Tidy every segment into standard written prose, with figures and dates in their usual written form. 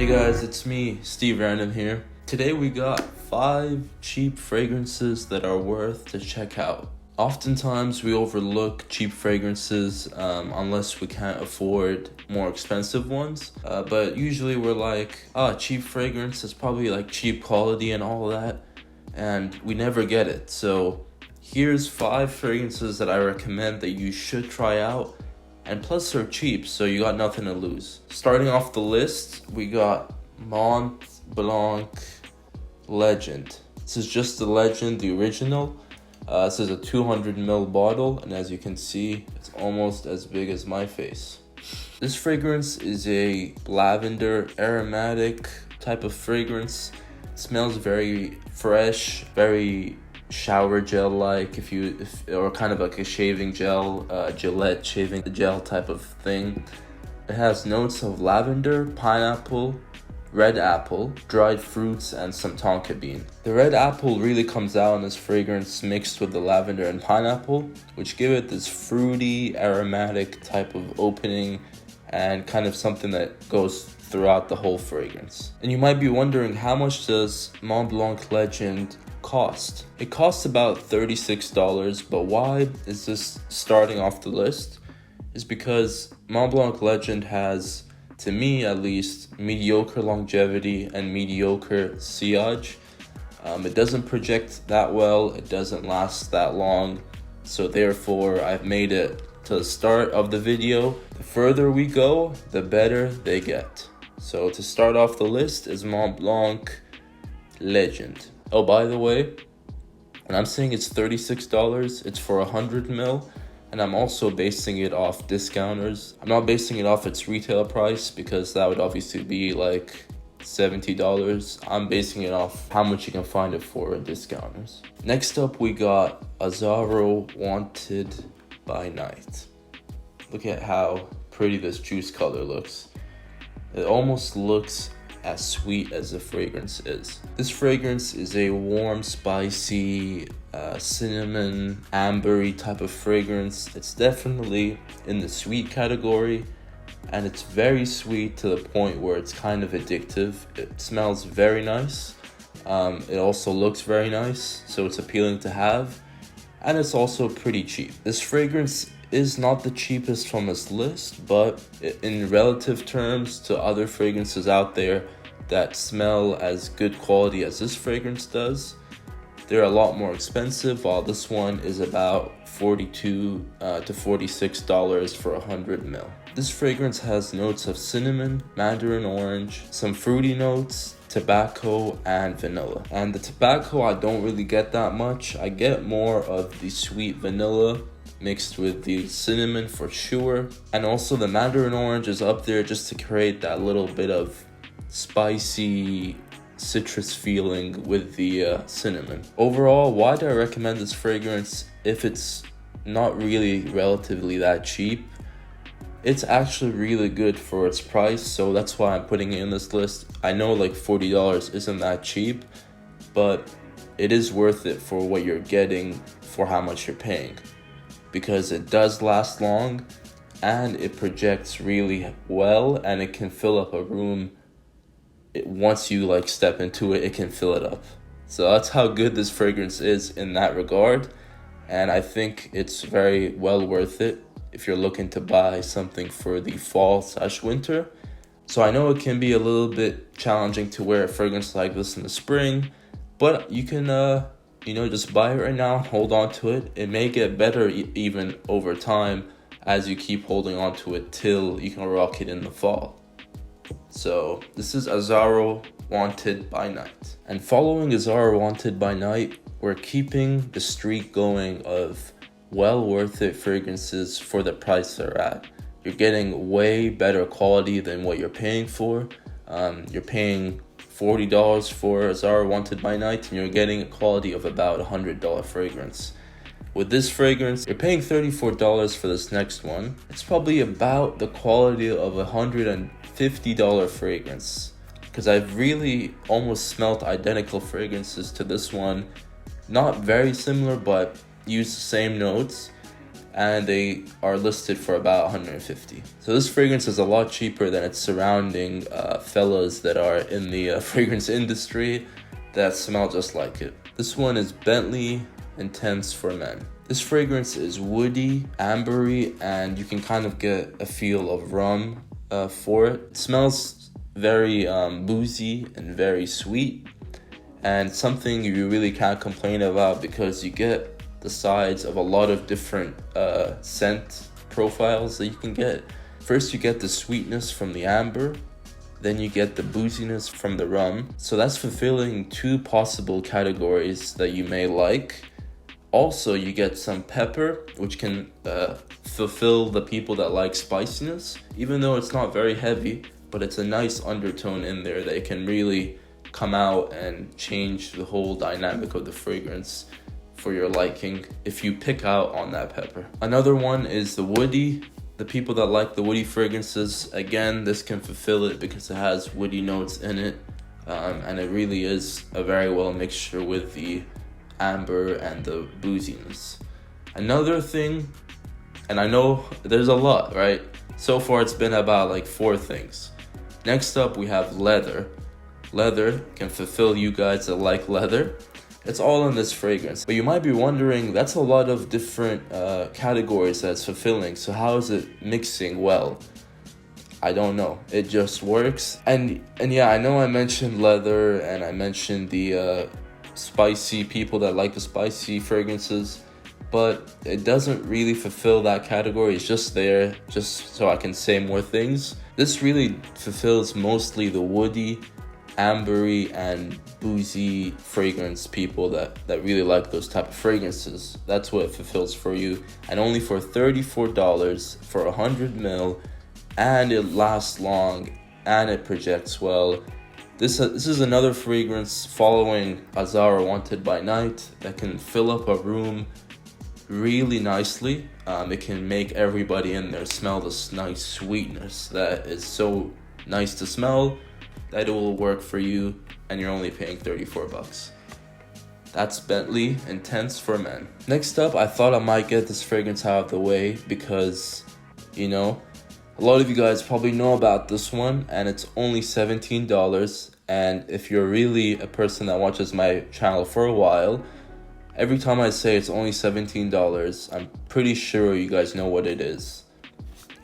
Hey guys, it's me, SteveRandom here. Today we got 5 cheap fragrances that are worth to check out. Oftentimes we overlook cheap fragrances unless we can't afford more expensive ones. But usually we're like, cheap fragrance is probably like cheap quality and all that. And we never get it. So here's 5 fragrances that I recommend that you should try out. And plus they're cheap, so you got nothing to lose. Starting off the list, we got Montblanc Legend. This is just the Legend, the original. This is a 200ml bottle, and as you can see, it's almost as big as my face. This fragrance is a lavender aromatic type of fragrance. It smells very fresh, very shower gel like, or kind of like a shaving gel, Gillette shaving gel type of thing. It has notes of lavender, pineapple, red apple, dried fruits, and some tonka bean. The red apple really comes out in this fragrance mixed with the lavender and pineapple, which give it this fruity, aromatic type of opening and kind of something that goes throughout the whole fragrance. And you might be wondering, how much does Montblanc Legend cost? It costs about $36, but why is this starting off the list? Is because Montblanc Legend has, to me at least, mediocre longevity and mediocre sillage. It doesn't project that well, it doesn't last that long, so therefore I've made it to the start of the video. The further we go, the better they get. So to start off the list is Montblanc Legend. Oh, by the way, when I'm saying it's $36, it's for 100ml, and I'm also basing it off discounters. I'm not basing it off its retail price because that would obviously be like $70. I'm basing it off how much you can find it for at discounters. Next up, we got Azzaro Wanted by Night. Look at how pretty this juice color looks. It almost looks as sweet as the fragrance is. This fragrance is a warm, spicy, cinnamon, ambery type of fragrance. It's definitely in the sweet category, and it's very sweet to the point where it's kind of addictive. It smells very nice. It also looks very nice, so it's appealing to have, and it's also pretty cheap. This fragrance is not the cheapest from this list, but in relative terms to other fragrances out there that smell as good quality as this fragrance does, they're a lot more expensive, while this one is about $42 to $46 for 100ml. This fragrance has notes of cinnamon, mandarin orange, some fruity notes, tobacco, and vanilla. And the tobacco, I don't really get that much. I get more of the sweet vanilla mixed with the cinnamon for sure, and also the mandarin orange is up there just to create that little bit of spicy citrus feeling with the cinnamon. Overall, why do I recommend this fragrance if it's not really relatively that cheap? It's actually really good for its price, so that's why I'm putting it in this list. I know like $40 isn't that cheap, but it is worth it for what you're getting for how much you're paying, because it does last long and it projects really well, and it can fill up a room. Once you like step into it, it can fill it up. So that's how good this fragrance is in that regard, and I think it's very well worth it if you're looking to buy something for the fall/winter. So I know it can be a little bit challenging to wear a fragrance like this in the spring, but you can just buy it right now, hold on to it. It may get better even over time as you keep holding on to it till you can rock it in the fall. So this is Azzaro Wanted by Night. And following Azzaro Wanted by Night, we're keeping the streak going of well worth it fragrances for the price they're at. You're getting way better quality than what you're paying for. You're paying $40 for Azzaro Wanted by Night, and you're getting a quality of about $100 fragrance. With this fragrance, you're paying $34 for this next one. It's probably about the quality of a $150 fragrance, because I've really almost smelt identical fragrances to this one. Not very similar, but use the same notes. and they are listed for about $150. So this fragrance is a lot cheaper than its surrounding fellas that are in the fragrance industry that smell just like it. This one is Bentley Intense for Men. This fragrance is woody, ambery, and you can kind of get a feel of rum for it. It smells very boozy and very sweet, and something you really can't complain about because you get the sides of a lot of different scent profiles that you can get. First, you get the sweetness from the amber, then you get the booziness from the rum. So that's fulfilling two possible categories that you may like. Also, you get some pepper, which can fulfill the people that like spiciness, even though it's not very heavy, but it's a nice undertone in there that can really come out and change the whole dynamic of the fragrance for your liking if you pick out on that pepper. Another one is the woody. The people that like the woody fragrances, again, this can fulfill it because it has woody notes in it, and it really is a very well mixture with the amber and the booziness. Another thing, and I know there's a lot, right? So far it's been about like 4 things. Next up we have leather. Leather can fulfill you guys that like leather. It's all in this fragrance. But you might be wondering, that's a lot of different categories that's fulfilling. So how is it mixing well? I don't know. It just works. And yeah, I know I mentioned leather and I mentioned the spicy people that like the spicy fragrances, but it doesn't really fulfill that category. It's just there just so I can say more things. This really fulfills mostly the woody, ambery, and boozy fragrance people that really like those type of fragrances. That's what it fulfills for you, and only for $34 for 100 ml, and it lasts long and it projects well. This is another fragrance following Azzaro Wanted by Night that can fill up a room really nicely. It can make everybody in there smell this nice sweetness that is so nice to smell that it will work for you, and you're only paying $34. That's Bentley Intense for Men. Next up, I thought I might get this fragrance out of the way because, you know, a lot of you guys probably know about this one, and it's only $17. And if you're really a person that watches my channel for a while, every time I say it's only $17, I'm pretty sure you guys know what it is.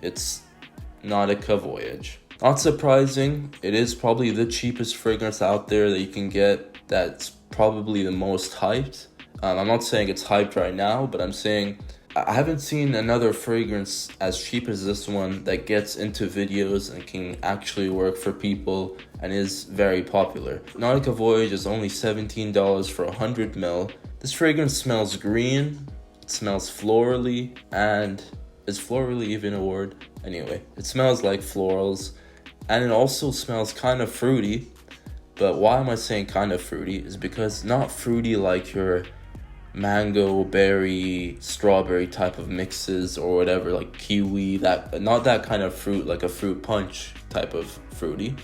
It's Nautical Voyage. Not surprising, it is probably the cheapest fragrance out there that you can get, that's probably the most hyped. I'm not saying it's hyped right now, but I'm saying I haven't seen another fragrance as cheap as this one that gets into videos and can actually work for people and is very popular. Nautical Voyage is only $17 for 100 ml. This fragrance smells green, it smells florally, and is florally even a word? Anyway, it smells like florals. And it also smells kind of fruity. But why am I saying kind of fruity? Is because not fruity like your mango, berry, strawberry type of mixes or whatever, like kiwi, not that kind of fruit, like a fruit punch type of fruity.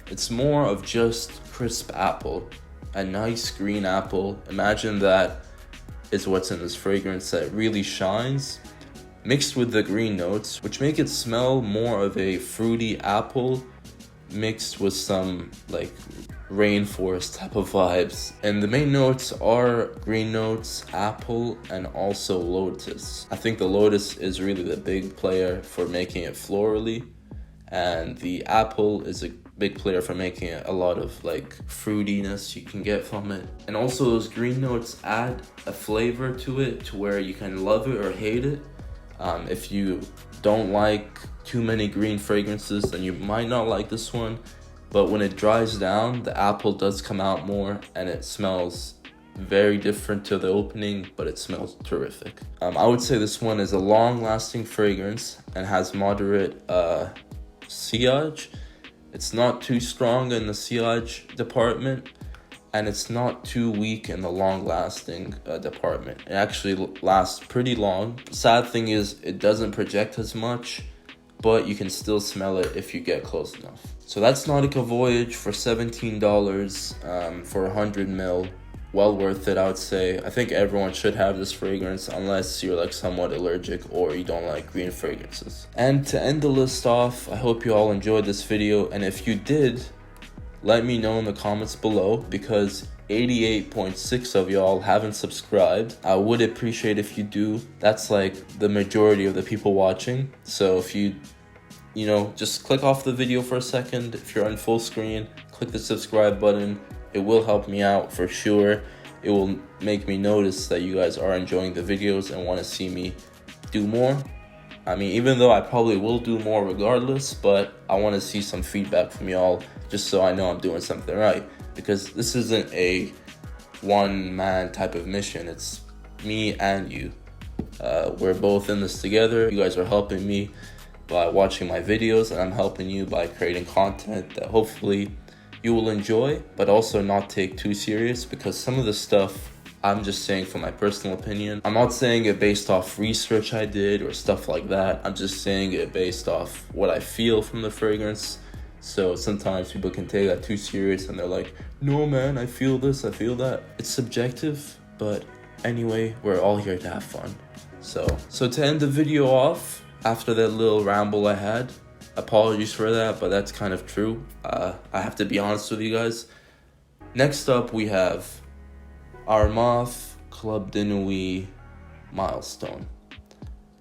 It's more of just crisp apple, a nice green apple. Imagine that is what's in this fragrance that really shines, mixed with the green notes, which make it smell more of a fruity apple mixed with some like rainforest type of vibes. And the main notes are green notes, apple, and also lotus. I think the lotus is really the big player for making it florally, and the apple is a big player for making it a lot of like fruitiness you can get from it. And also those green notes add a flavor to it to where you can love it or hate it. If you don't like too many green fragrances, then you might not like this one. But when it dries down, the apple does come out more, and it smells very different to the opening, but it smells terrific. I would say this one is a long-lasting fragrance and has moderate sillage. It's not too strong in the sillage department, and it's not too weak in the long-lasting department. It actually lasts pretty long. Sad thing is, it doesn't project as much, but you can still smell it if you get close enough. So that's Nautical Voyage for $17 for 100 ml. well worth it, I would say. I think everyone should have this fragrance unless you're like somewhat allergic or you don't like green fragrances. And to end the list off, I hope you all enjoyed this video, and if you did, let me know in the comments below, because 88.6 of y'all haven't subscribed. I would appreciate if you do. That's like the majority of the people watching. So if you just click off the video for a second. If you're on full screen, click the subscribe button. It will help me out for sure. It will make me notice that you guys are enjoying the videos and want to see me do more. I mean, even though I probably will do more regardless, but I want to see some feedback from y'all just so I know I'm doing something right. Because this isn't a one-man type of mission. It's me and you. We're both in this together. You guys are helping me by watching my videos, and I'm helping you by creating content that hopefully you will enjoy, but also not take too serious, because some of the stuff I'm just saying from my personal opinion. I'm not saying it based off research I did or stuff like that. I'm just saying it based off what I feel from the fragrance. So sometimes people can take that too serious and they're like, no man, I feel this, I feel that. It's subjective, but anyway, we're all here to have fun. So to end the video off, after that little ramble I had, apologies for that, but that's kind of true. I have to be honest with you guys. Next up, we have Armaf Club de Nuit Milestone.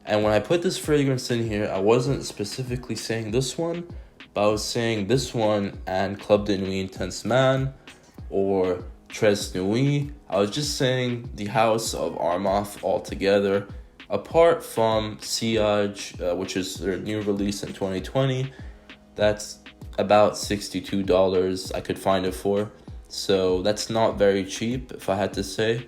And when I put this fragrance in here, I wasn't specifically saying this one, but I was saying this one and Club de Nuit Intense Man or Tres Nuit. I was just saying the house of Armaf altogether. Apart from Sillage, which is their new release in 2020, that's about $62 I could find it for. So that's not very cheap, if I had to say.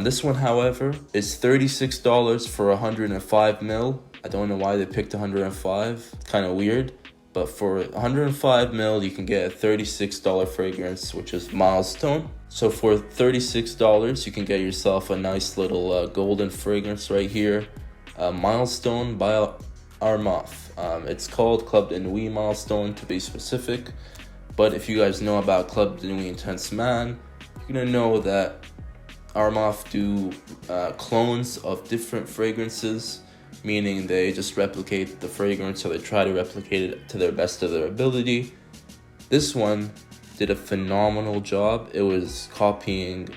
This one, however, is $36 for 105 ml. I don't know why they picked 105. It's kind of weird. But for 105 ml, you can get a $36 fragrance, which is Milestone. So for $36, you can get yourself a nice little golden fragrance right here. Milestone by Armaf. It's called Club de Nuit Milestone to be specific. But if you guys know about Club de Nuit Intense Man, you're going to know that Armaf do clones of different fragrances, meaning they just replicate the fragrance, or they try to replicate it to their best of their ability. This one did a phenomenal job. It was copying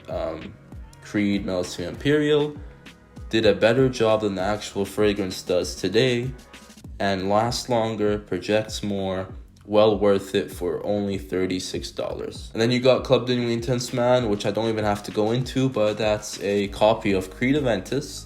Creed Melissa Imperial, did a better job than the actual fragrance does today, and lasts longer, projects more, well worth it for only $36. And then you got Club de Nuit Intense Man, which I don't even have to go into, but that's a copy of Creed Aventus,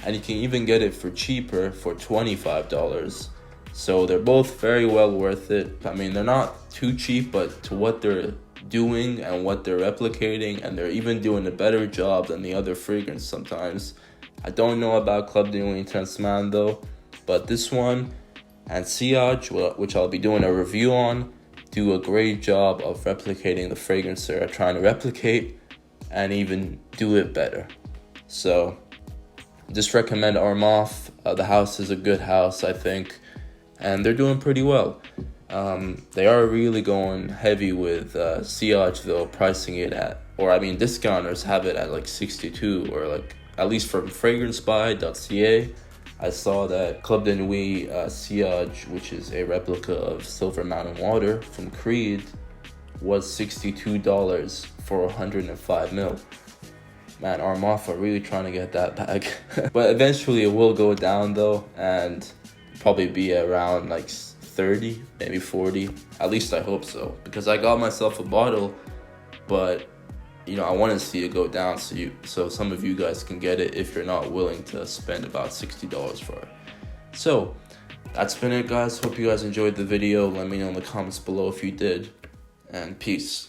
and you can even get it for cheaper for $25. So they're both very well worth it. I mean, they're not too cheap, but to what they're doing and what they're replicating, and they're even doing a better job than the other fragrance sometimes. I don't know about Club de Nuit Intense Man though, but this one and Sillage, which I'll be doing a review on, do a great job of replicating the fragrance they're trying to replicate and even do it better. So just recommend Armaf. The house is a good house, I think, and they're doing pretty well. They are really going heavy with Sillage though, pricing it at, or I mean discounters have it at like 62, or like at least from fragrancebuy.ca. I saw that Club de Nuit Sillage, which is a replica of Silver Mountain Water from Creed, was $62 for 105 ml. Man, Armaf are really trying to get that bag. But eventually it will go down though, and probably be around like 30, maybe 40. At least I hope so, because I got myself a bottle, but I want to see it go down so some of you guys can get it if you're not willing to spend about $60 for it. So that's been it, guys. Hope you guys enjoyed the video. Let me know in the comments below if you did, and peace.